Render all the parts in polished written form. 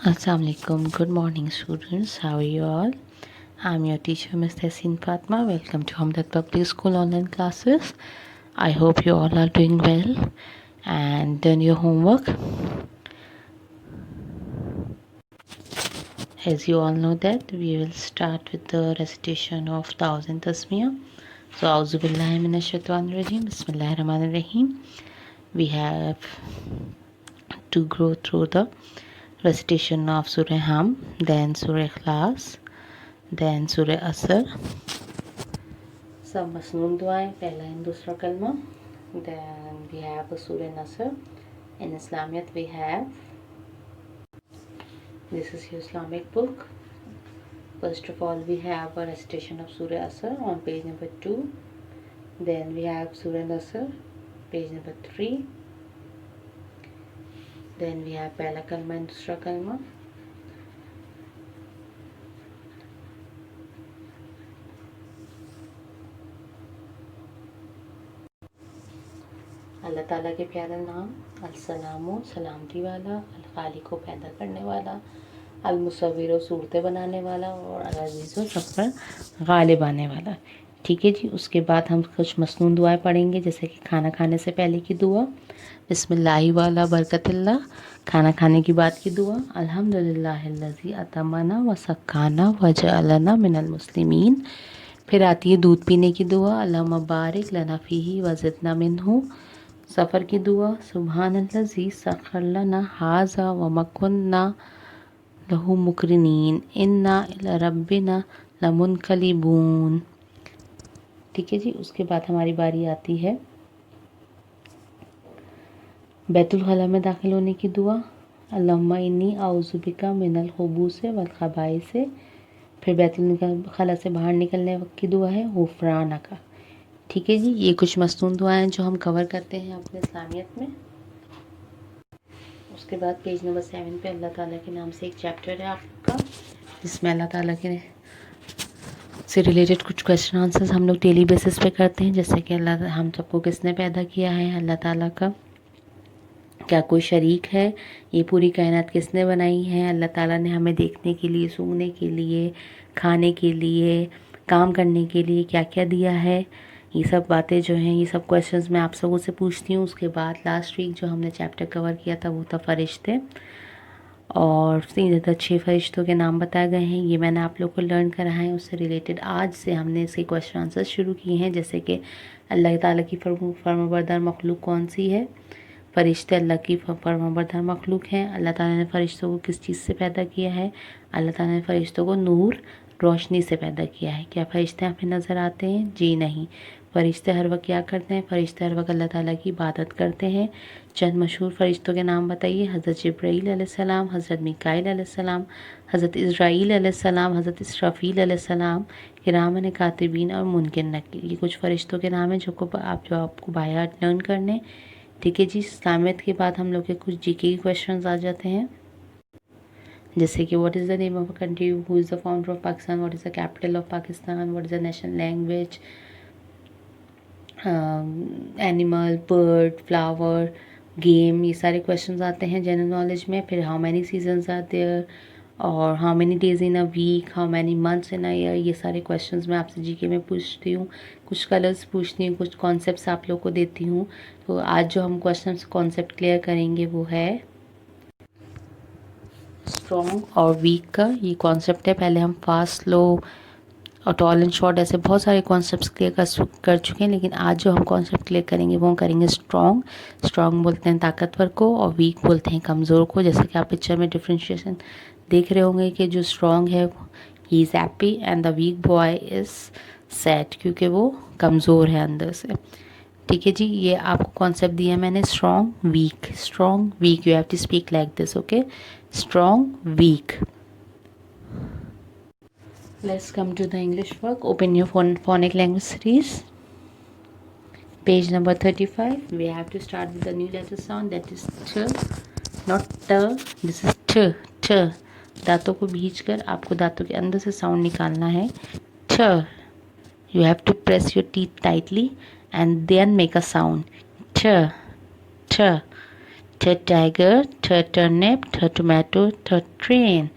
Assalamualaikum. Good morning, students. How are you all? I'm your teacher, Ms. Tessin Fatma. Welcome to Hamdard Public School online classes. I hope you all are doing well and done your homework. As you all know that we will start with the recitation of 1000 Tasmiyah. So, Auzu Billahi Minash Shaitanir Rajim. Bismillahir Rahmanir Rahim. We have to go through the recitation of Surah Ham, then Surah Ikhlas, then Surah Asr. सब मसनून दुआएं, पहला and दूसरा कलमा. Then we have Surah Nasr. In Islamiyat we have, this is your Islamic book. First of all we have a recitation of Surah Asr on page number 2. Then we have Surah Nasr, page number 3. Then we have पहला कलमा and दूसरा कलमा. अल्लाह ताला के प्यारा नाम, अलसलामो सलामती वाला, अलखालिक को पैदा करने वाला, अलमुसव्विरो सूरतें बनाने वाला और अज़ीज़ो सब पर गालिब आने वाला. ठीक है जी. उसके बाद हम कुछ मसनून दुआएं पढ़ेंगे, जैसे कि खाना खाने से पहले की दुआ, बिस्मिल्लाहि वाला बरकतिल्लाह, खाना खाने की बात की दुआ, अल्हम्दुलिल्लाहिल्लज़ी अतमना व सक्काना व जअलना मिनल मुस्लिमीन. फिर आती है दूध पीने की दुआ, अल्लाहुम्मा बारिक लना फ़ीही व ज़िदना मिन्हु. सफ़र की दुआ, सुब्हानल्लज़ी सख़्खर लना हाज़ा व मा कुन्ना लहू मुक़रिनीन इन्ना इला रब्बिना लमुनक़लिबून. ठीक है जी. उसके बाद हमारी बारी आती है बैतुल खला में दाखिल होने की दुआ, अल्लाहुम्मा इन्नी आउज़ु बिका मिनल खुबूस वल खबाइस. फिर बैतुल खला से बाहर निकलने वक्त की दुआ है गुफ़राना का. ठीक है जी. ये कुछ मसनून दुआएं हैं जो हम कवर करते हैं अपने इस्लामियत में. उसके बाद पेज नंबर 7 पे अल्लाह ताला के नाम से एक चैप्टर है आपका, जिसमें अल्लाह ताला के से रिलेटेड कुछ क्वेश्चन आंसर्स हम लोग डेली बेसिस पे करते हैं. जैसे कि अल्लाह हम सबको किसने पैदा किया है, अल्लाह ताला का क्या कोई शरीक है, ये पूरी कायनात किसने बनाई है, अल्लाह ताला ने हमें देखने के लिए, सूंघने के लिए, खाने के लिए, काम करने के लिए क्या क्या दिया है. ये सब बातें जो हैं, ये सब क्वेश्चंस मैं आप सबों से पूछती हूँ. उसके बाद लास्ट वीक जो हमने चैप्टर कवर किया था वो था फरिश्ते, और 6 फरिश्तों के नाम बताए गए हैं. ये मैंने आप लोग को लर्न कराया है. उससे रिलेटेड आज से हमने इसके क्वेश्चन आंसर शुरू किए हैं. जैसे कि अल्लाह ताला की फर्माबरदार मखलूक कौन सी है. फरिश्ते अल्लाह की फर्माबरदार मखलूक हैं. अल्लाह ताला ने फरिश्तों को किस चीज़ से पैदा किया है. अल्लाह ताला ने फरिश्तों को नूर, रोशनी से पैदा किया है. क्या फरिश्ते हमें नज़र आते हैं? जी नहीं. फरिश्ते हर वक्त क्या करते हैं? फरिश्ते हर वक्त अल्लाह ताला की इबादत करते हैं. चंद मशहूर फरिश्तों के नाम बताइए. हज़रत जिब्राईल अलैहिस्सलाम, हज़रत मिकाईल अलैहिस्सलाम, हज़रत इज़राईल अलैहिस्सलाम, हज़रत इसराफ़ील अलैहिस्सलाम, किरामन कातिबीन और मुनकिर नकीर. ये कुछ फरिश्तों के नाम हैं जो आपको बाय हार्ट लर्न करने. ठीक है जी. इस्लामियत के बाद हम लोग के कुछ जीके के क्वेश्चंस आ जाते हैं, जैसे कि what is the name of a country, who is the founder of Pakistan, what is the capital of Pakistan, what is the national language, animal, bird, flower, game. ये सारे क्वेश्चंस आते हैं जनरल नॉलेज में. फिर how many seasons are there, और how many days in a week, how many months in a year. ये सारे questions मैं आपसे जीके में पूछती हूँ. कुछ कलर्स पूछती हूँ, कुछ कॉन्सेप्ट्स आप लोग को देती हूँ. तो आज जो हम क्वेश्चंस कॉन्सेप्ट क्लियर करेंगे वो है स्ट्रॉन्ग और वीक का. ये कॉन्सेप्ट है. पहले हम फास्ट, स्लो और टॉल एंड शॉर्ट ऐसे बहुत सारे कॉन्सेप्ट्स क्लियर कर चुके हैं, लेकिन आज जो हम कॉन्सेप्ट क्लियर करेंगे वो हम करेंगे स्ट्रॉन्ग. स्ट्रॉन्ग बोलते हैं ताकतवर को, और वीक बोलते हैं कमज़ोर को. जैसे कि आप पिक्चर में डिफ्रेंशिएशन देख रहे होंगे कि जो स्ट्रॉन्ग है he is happy and the weak boy is sad, क्योंकि वो कमज़ोर है अंदर से. ठीक है जी. ये आपको कॉन्सेप्ट दिया है मैंने, strong weak. Strong weak, you have to speak like this. Okay, strong weak. Let's come to the English work. Open your phonic language series. Page number 35. We have to start with the new letter sound, that is th, not t. This is th. th. दांतों को भींच कर आपको दांतों के अंदर से sound निकालना है. th. You have to press your teeth tightly and then make a sound. th. th. T tiger, T turnip, T tomato, T train.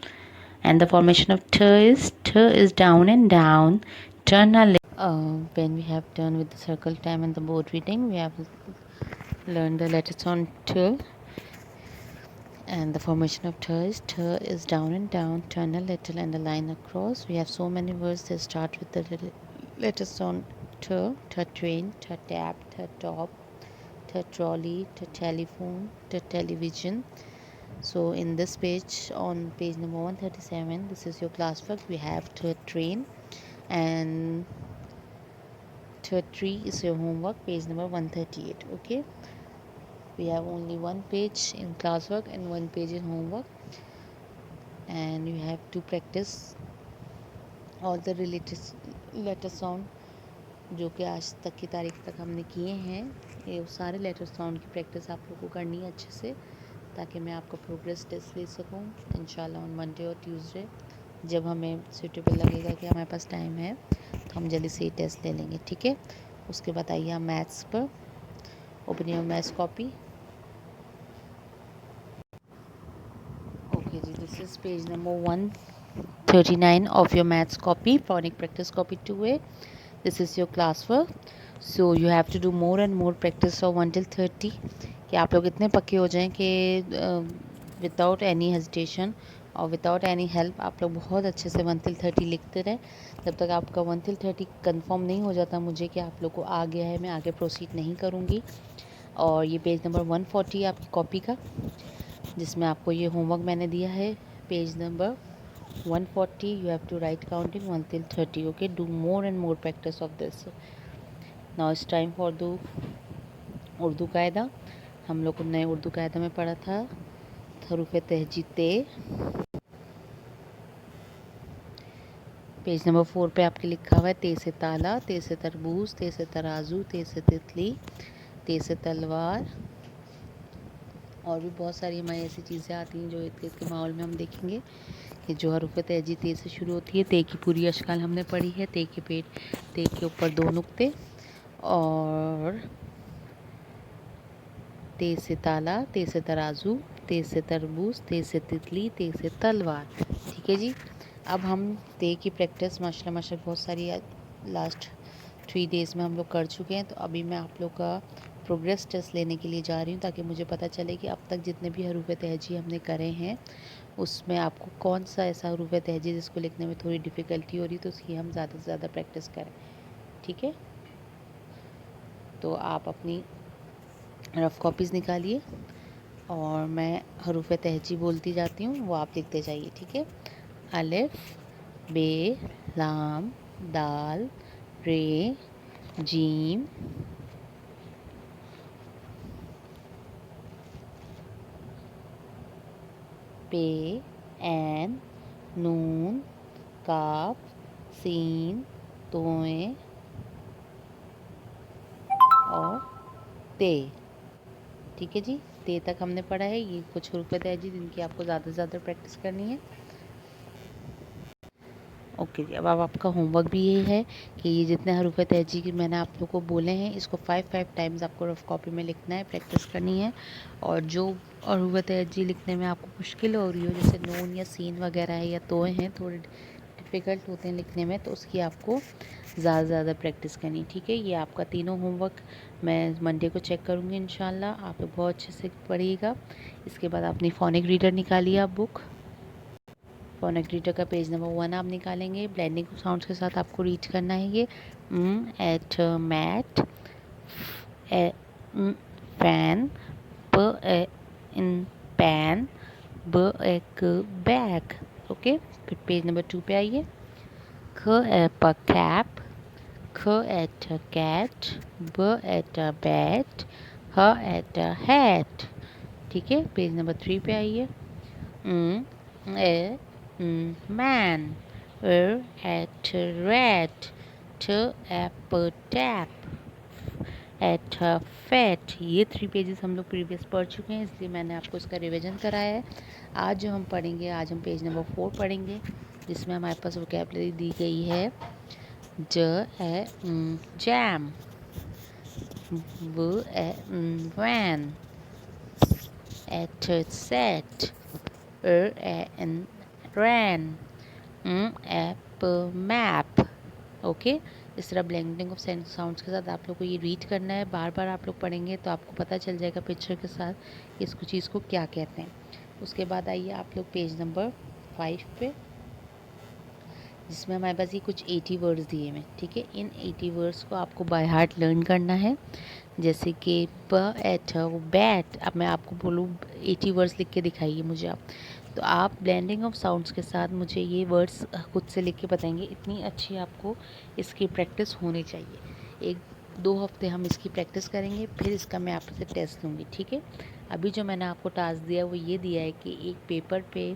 And the formation of T is down and down. Turn a when we have done with the circle time and the board reading, we have learned the letters on T. And the formation of T is down and down, turn a little and a line across. We have so many words that start with the letters on T. T train, T tap, T top, T trolley, T telephone, T television. So in this page, on page number 137, this is your classwork. We have T train, and T tree is your homework, page number 138. Okay, we have only one page in classwork and one page in homework, and you have to practice all the related letter sound जो कि आज तक की तारीख तक हमने किए हैं। ये सारे लेटर साउंड की प्रैक्टिस आप लोगों को करनी है अच्छे से, ताकि मैं आपका प्रोग्रेस टेस्ट ले सकूं इंशाल्लाह ऑन मंडे और ट्यूसडे। जब हमें सूटेबल लगेगा कि हमारे पास टाइम है तो हम जल्दी से ये टेस्ट ले लेंगे, ठीक है। उसके बाद आइए हम मैथ्स पर। Open your maths copy. Okay जी, this is page number 139 of your maths copy, phonic practice copy 2A. This is your classwork. So you have to do more and more practice of 1 till 30, कि आप लोग इतने पक्के हो जाएं कि without any hesitation और विदाउट एनी हेल्प आप लोग बहुत अच्छे से 1 till 30 लिखते रहें। जब तक आपका 1 till 30 कंफर्म नहीं हो जाता मुझे कि आप लोग को आ गया है, मैं आगे प्रोसीड नहीं करूँगी। और ये पेज नंबर 140 आपकी कॉपी का, जिसमें आपको ये होमवर्क मैंने दिया है। Page number 140, you have to write counting 1 till 30. Okay, do more and more practice of this. Now it's time for the Urdu कायदा। हम लोग नए उर्दू कायदा में पढ़ा था हरूफ तहजी ते। पेज नंबर 4 पे आपके लिखा हुआ है ते से ताला, ते से तरबूज, ते से तराजू, ते से तितली, ते से तलवार। और भी बहुत सारी हमारी ऐसी चीज़ें आती हैं जो इसके माहौल में हम देखेंगे कि जो हरूफ तहजी ते से शुरू होती है। ते की पूरी अशकाल हमने पढ़ी है। ते के पेट, ते के ऊपर 2 नुक्ते, और ते से ताला, ते से तराजू, ते से तरबूज, ते से तितली, ते से तलवार। ठीक है जी। अब हम ते की प्रैक्टिस माशाल्लाह बहुत सारी लास्ट 3 डेज़ में हम लोग कर चुके हैं। तो अभी मैं आप लोग का प्रोग्रेस टेस्ट लेने के लिए जा रही हूँ, ताकि मुझे पता चले कि अब तक जितने भी हरूफ तहजी हमने करे हैं उसमें आपको कौन सा ऐसा हरूफ तहजी जिसको लिखने में थोड़ी डिफ़िकल्टी हो रही है, तो उसकी हम ज़्यादा से ज़्यादा प्रैक्टिस करें, ठीक है। तो आप अपनी रफ़ कॉपीज़ निकालिए और मैं हरूफ तहजी बोलती जाती हूँ, वो आप लिखते जाइए, ठीक है। अलिफ, बे, लाम, दाल, रे, जीम, पे, एन, नून, काफ, सीन, तोए और ते। ठीक है जी, ते तक हमने पढ़ा है। ये कुछ हरूफ तहजी जिनकी आपको ज़्यादा से ज़्यादा प्रैक्टिस करनी है। ओके जी, अब आपका होमवर्क भी ये है कि ये जितने हरूफ तहजी की मैंने आप लोग को बोले हैं, इसको 5 टाइम्स आपको रफ कॉपी में लिखना है, प्रैक्टिस करनी है। और जो हरूफ तहजी लिखने में आपको मुश्किल हो रही हो, जैसे नून या सीन वगैरह है या तोए हैं, थोड़े डिफ़िकल्ट होते हैं लिखने में, तो उसकी आपको ज़्यादा से ज़्यादा प्रैक्टिस करनी, ठीक है। ये आपका तीनों होमवर्क मैं मंडे को चेक करूँगी इंशाल्लाह। आप लोग बहुत अच्छे से पढ़िएगा। इसके बाद अपनी फ़ोनिक रीडर निकालिए आप बुक। फोनिक रीडर का पेज नंबर 1 आप निकालेंगे। ब्लेंडिंग साउंड्स के साथ आपको रीड करना है ये। एट मैट, फैन, प इन पैन, ब एक बैग। ओके, फिर पेज नंबर 2 पे आइए। ख एट कैप, ख एट कैट, ब एट बैट, ह एट हैट। ठीक है, पेज नंबर 3 पे आइए। ए man, at rat, t at tap, at fat। ये 3 पेजेस हम लोग प्रीवियस पढ़ चुके हैं, इसलिए मैंने आपको इसका रिवीजन कराया है। आज जो हम पढ़ेंगे, आज हम पेज नंबर 4 पढ़ेंगे, जिसमें हमारे पास वोकैबुलरी दी गई है। Jam, van, at set, an ran, app map। Okay, इस तरह ब्लेंडिंग ऑफ साउंड्स के साथ आप लोग को ये रीड करना है। बार बार आप लोग पढ़ेंगे तो आपको पता चल जाएगा पिक्चर के साथ कि इसको चीज़ को क्या कहते हैं। उसके बाद आइए आप लोग पेज नंबर 5 पे, जिसमें हमारे पास ये कुछ 80 वर्ड्स दिए हुए हैं। ठीक है, इन 80 वर्ड्स को आपको बाय हार्ट लर्न करना है। जैसे कि ब एट बैट, अब मैं आपको बोलूँ 80 वर्ड्स लिख के दिखाइए मुझे आप, तो आप ब्लेंडिंग ऑफ साउंड्स के साथ मुझे ये वर्ड्स खुद से लिख के बताएंगे। इतनी अच्छी आपको इसकी प्रैक्टिस होनी चाहिए। 1-2 हफ्ते हम इसकी प्रैक्टिस करेंगे, फिर इसका मैं आपसे टेस्ट लूँगी। ठीक है, अभी जो मैंने आपको टास्क दिया वो ये दिया है कि एक पेपर पे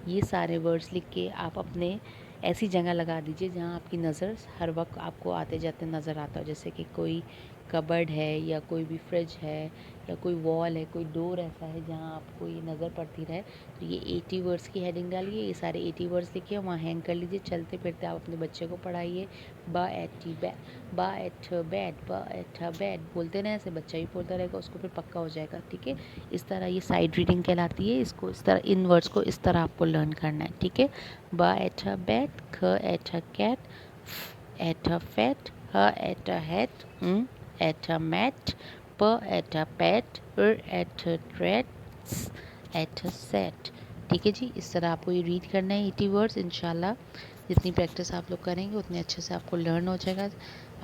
ये सारे वर्ड्स लिख के आप अपने ऐसी जगह लगा दीजिए जहाँ आपकी नज़र हर वक्त आपको आते जाते नज़र आता हो। जैसे कि कोई कबर्ड है, या कोई भी फ्रिज है, या कोई वॉल है, कोई डोर ऐसा है जहाँ आपको ये नज़र पड़ती रहे। तो ये 80 वर्ड्स की हेडिंग डालिए, ये सारे 80 वर्ड्स लिखिए, वहाँ हैंग कर लीजिए। चलते फिरते आप अपने बच्चे को पढ़ाइए। बा एट बैट, बा एट बैट बोलते रहें, ऐसे बच्चा भी बोलता रहेगा, उसको फिर पक्का हो जाएगा। ठीक है, इस तरह ये साइड रीडिंग कहलाती है। इसको इस तरह, इन वर्ड्स को इस तरह आपको लर्न करना है। ठीक है, बा एट बैट, ख एट कैट, एट फैट, ह eight hat, at a mat, p at a pet, at a rats, at a set। ठीक है जी, इस तरह आपको ये रीड करना है 80 वर्ड्स। इंशाल्लाह जितनी प्रैक्टिस आप लोग करेंगे उतने अच्छे से आपको लर्न हो जाएगा।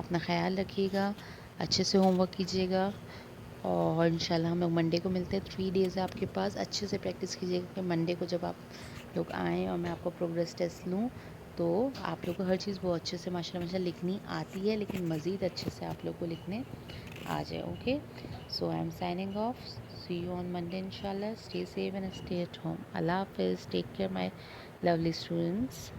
अपना ख्याल रखिएगा, अच्छे से होमवर्क कीजिएगा, और इंशाल्लाह हम लोग मंडे को मिलते हैं। 3 डेज़ है आपके पास, अच्छे से प्रैक्टिस कीजिएगा कि मंडे को जब आप लोग आएँ और मैं आपको प्रोग्रेस टेस्ट लूँ तो आप लोग को हर चीज़ बहुत अच्छे से माशाल्लाह लिखनी आती है, लेकिन मज़ीद अच्छे से आप लोग को लिखने आ जाए। Okay, so I am signing off, see you on Monday इंशाल्लाह। Stay safe and stay at home. अल्लाह हाफिज़, take care my lovely students.